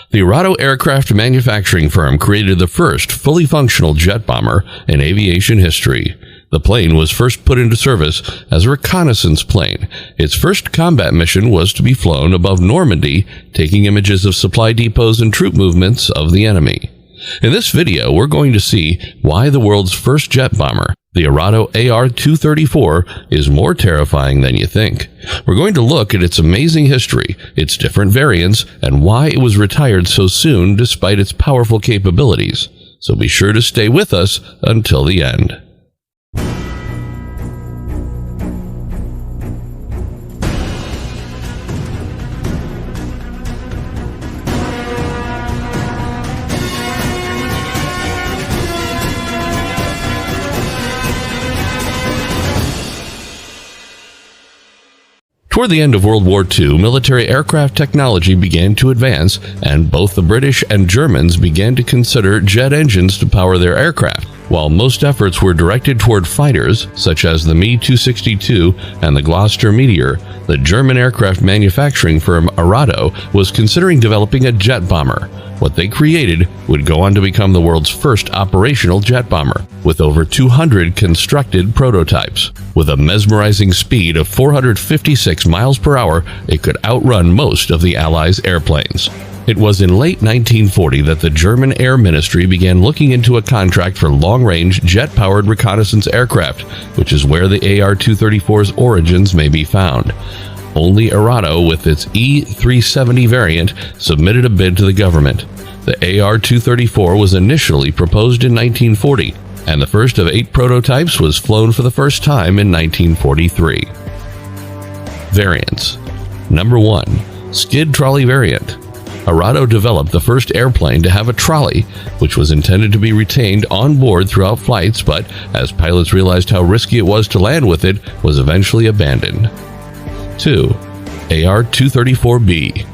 The Arado aircraft manufacturing firm created the first fully functional jet bomber in aviation history. The plane was first put into service as a reconnaissance plane. Its first combat mission was to be flown above Normandy, taking images of supply depots and troop movements of the enemy. In this video, we're going to see why the world's first jet bomber, the Arado Ar-234, is more terrifying than you think. We're going to look at its amazing history, its different variants, and why it was retired so soon despite its powerful capabilities. So be sure to stay with us until the end. Toward the end of World War II, military aircraft technology began to advance, and both the British and Germans began to consider jet engines to power their aircraft. While most efforts were directed toward fighters, such as the Me-262 and the Gloucester Meteor, the German aircraft manufacturing firm Arado was considering developing a jet bomber. What they created would go on to become the world's first operational jet bomber, with over 200 constructed prototypes. With a mesmerizing speed of 456 miles per hour, it could outrun most of the Allies' airplanes. It was in late 1940 that the German Air Ministry began looking into a contract for long-range, jet-powered reconnaissance aircraft, which is where the AR-234's origins may be found. Only Arado, with its E-370 variant, submitted a bid to the government. The AR-234 was initially proposed in 1940, and the first of 8 prototypes was flown for the first time in 1943. Variants. Number 1. Skid trolley variant. Arado developed the first airplane to have a trolley, which was intended to be retained on board throughout flights, but as pilots realized how risky it was to land with it, was eventually abandoned. 2. AR-234B.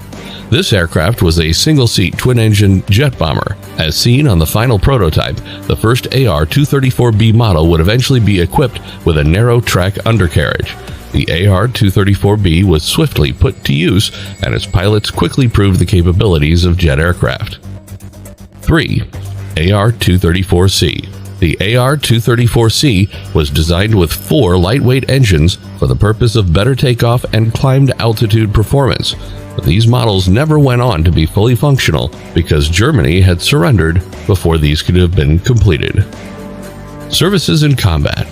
This aircraft was a single-seat twin-engine jet bomber. As seen on the final prototype, the first AR-234B model would eventually be equipped with a narrow-track undercarriage. The AR-234B was swiftly put to use, and its pilots quickly proved the capabilities of jet aircraft. 3. AR-234C. The AR-234C was designed with 4 lightweight engines for the purpose of better takeoff and climbed altitude performance. But these models never went on to be fully functional because Germany had surrendered before these could have been completed. Services in combat.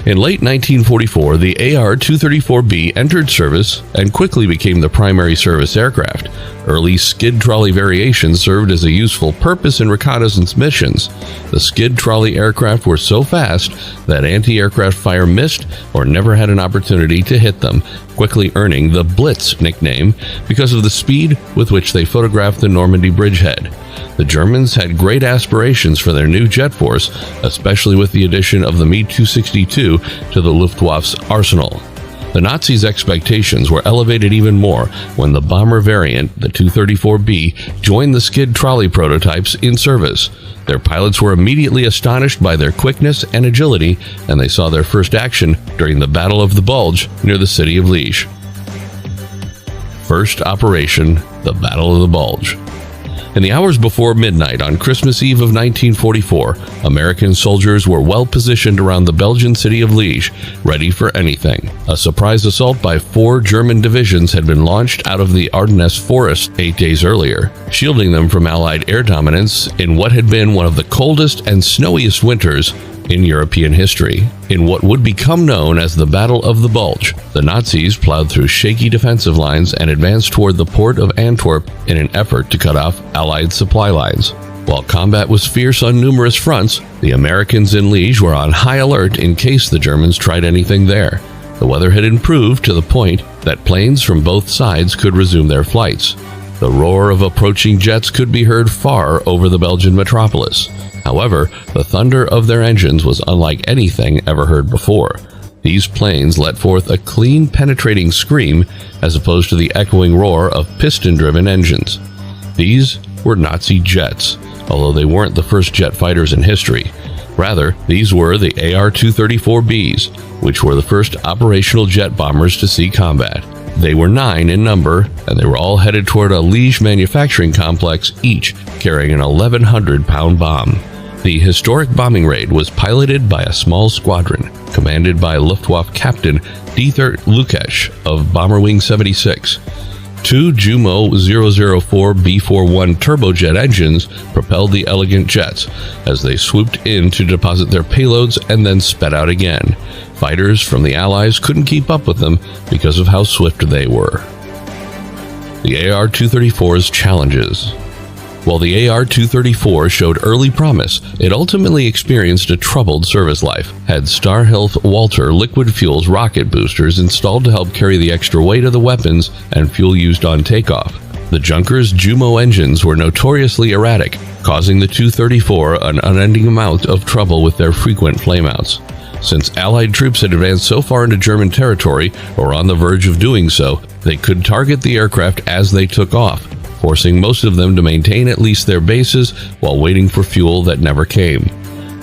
In late 1944, the AR-234B entered service and quickly became the primary service aircraft. Early skid trolley variations served as a useful purpose in reconnaissance missions. The skid trolley aircraft were so fast that anti-aircraft fire missed or never had an opportunity to hit them, quickly earning the Blitz nickname because of the speed with which they photographed the Normandy bridgehead. The Germans had great aspirations for their new jet force, especially with the addition of the Me-262 to the Luftwaffe's arsenal. The Nazis' expectations were elevated even more when the bomber variant, the 234B, joined the skid trolley prototypes in service. Their pilots were immediately astonished by their quickness and agility, and they saw their first action during the Battle of the Bulge near the city of Liege. First operation, the Battle of the Bulge. In the hours before midnight on Christmas Eve of 1944, American soldiers were well positioned around the Belgian city of Liege, ready for anything. A surprise assault by 4 German divisions had been launched out of the Ardennes forest 8 days earlier, shielding them from Allied air dominance in what had been one of the coldest and snowiest winters in European history. In what would become known as the Battle of the Bulge, the Nazis plowed through shaky defensive lines and advanced toward the port of Antwerp in an effort to cut off Allied supply lines. While combat was fierce on numerous fronts, the Americans in Liege were on high alert in case the Germans tried anything there. The weather had improved to the point that planes from both sides could resume their flights. The roar of approaching jets could be heard far over the Belgian metropolis. However, the thunder of their engines was unlike anything ever heard before. These planes let forth a clean, penetrating scream as opposed to the echoing roar of piston-driven engines. These were Nazi jets, although they weren't the first jet fighters in history. Rather, these were the AR-234Bs, which were the first operational jet bombers to see combat. They were 9 in number, and they were all headed toward a Liege manufacturing complex, each carrying an 1,100-pound bomb. The historic bombing raid was piloted by a small squadron, commanded by Luftwaffe Captain Dieter Lukesch of Bomber Wing 76. 2 Jumo 004 B41 turbojet engines propelled the elegant jets as they swooped in to deposit their payloads and then sped out again. Fighters from the Allies couldn't keep up with them because of how swift they were. The AR-234's challenges. While the AR-234 showed early promise, it ultimately experienced a troubled service life. Had Starhilf Walter liquid fuels rocket boosters installed to help carry the extra weight of the weapons and fuel used on takeoff. The Junker's Jumo engines were notoriously erratic, causing the 234 an unending amount of trouble with their frequent flameouts. Since Allied troops had advanced so far into German territory, or on the verge of doing so, they could target the aircraft as they took off, forcing most of them to maintain at least their bases while waiting for fuel that never came.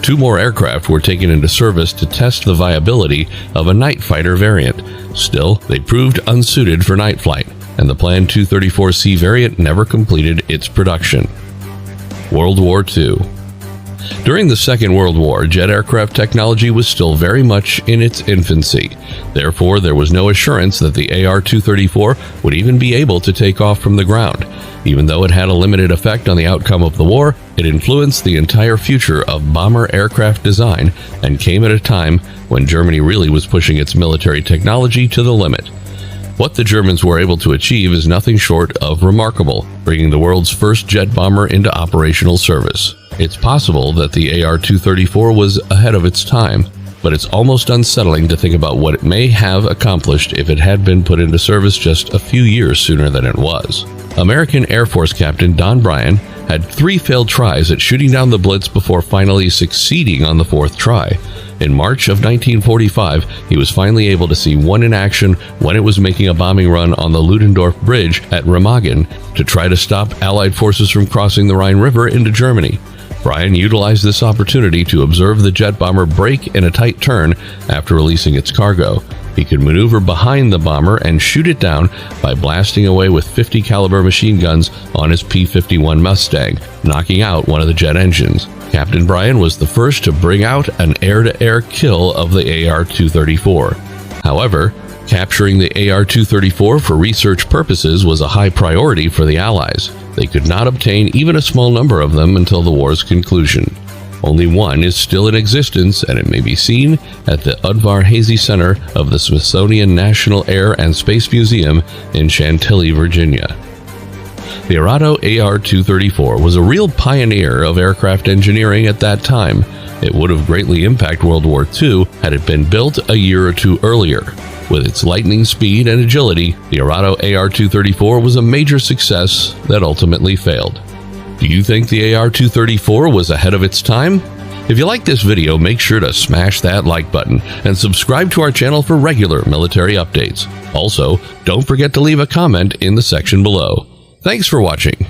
2 more aircraft were taken into service to test the viability of a night fighter variant. Still, they proved unsuited for night flight, and the planned 234C variant never completed its production. World War II. During the Second World War, jet aircraft technology was still very much in its infancy. Therefore, there was no assurance that the AR-234 would even be able to take off from the ground. Even though it had a limited effect on the outcome of the war, it influenced the entire future of bomber aircraft design and came at a time when Germany really was pushing its military technology to the limit. What the Germans were able to achieve is nothing short of remarkable, bringing the world's first jet bomber into operational service. It's possible that the AR-234 was ahead of its time, but it's almost unsettling to think about what it may have accomplished if it had been put into service just a few years sooner than it was. American Air Force Captain Don Bryan had 3 failed tries at shooting down the Blitz before finally succeeding on the 4th try. In March of 1945, he was finally able to see one in action when it was making a bombing run on the Ludendorff Bridge at Remagen to try to stop Allied forces from crossing the Rhine River into Germany. Bryan utilized this opportunity to observe the jet bomber brake in a tight turn after releasing its cargo. He could maneuver behind the bomber and shoot it down by blasting away with 50 caliber machine guns on his P-51 Mustang, knocking out one of the jet engines. Captain Bryan was the first to bring out an air-to-air kill of the AR-234. However, capturing the AR-234 for research purposes was a high priority for the Allies. They could not obtain even a small number of them until the war's conclusion. Only one is still in existence, and it may be seen at the Udvar-Hazy Center of the Smithsonian National Air and Space Museum in Chantilly, Virginia. The Arado AR-234 was a real pioneer of aircraft engineering at that time. It would have greatly impacted World War II had it been built a year or 2 earlier. With its lightning speed and agility, the Arado AR-234 was a major success that ultimately failed. Do you think the AR-234 was ahead of its time? If you like this video, make sure to smash that like button and subscribe to our channel for regular military updates. Also, don't forget to leave a comment in the section below. Thanks for watching.